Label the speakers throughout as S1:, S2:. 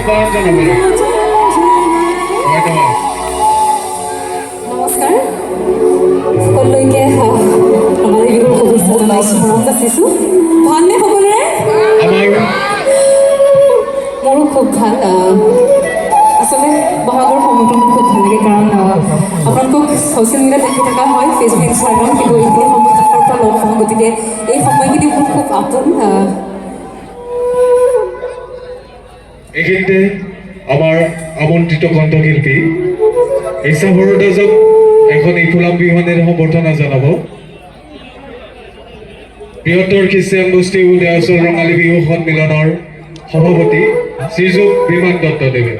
S1: নমস্কাৰ সকলোকে ৰঙালী বিহুৰ শুভেচ্ছা জনাইছোঁ মৰম যাচিছোঁ ভালনে সকলোৰে মোৰো খুব ভাল আচলতে বহাগৰ সময়টো মোৰ খুব ভাল লাগে কাৰণ আপোনালোকক ছ'চিয়েল মিডিয়াত দেখি থকা হয় ফেচবুক ইনষ্টাগ্ৰাম কিন্তু এইবোৰ সময় কাষৰ পৰা লগ পাওঁ গতিকে এই সময়খিনি মোৰ খুব আপোন
S2: এইখিনিতে আমাৰ আমন্ত্ৰিত কণ্ঠশিল্পী ইচ্ছা বৰদাসক এখন ইফুলাম বিহুৱানেৰে সম্বৰ্ধনা জনাব বৃহত্তৰ খ্ৰীষ্টিয়ান গোষ্ঠী উদয় অঞ্চল ৰঙালী বিহু সন্মিলনৰ সভাপতি শ্ৰীযুত বিমান দত্তদেৱে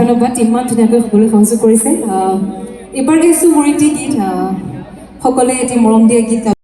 S1: ধন্যবাদ ইমান ধুনীয়াকৈ সকলোৱে সহযোগ কৰিছে এইবাৰ গাইছোঁ মুৰীতি গীত সকলোৱে এটি মৰম দিয়া গীত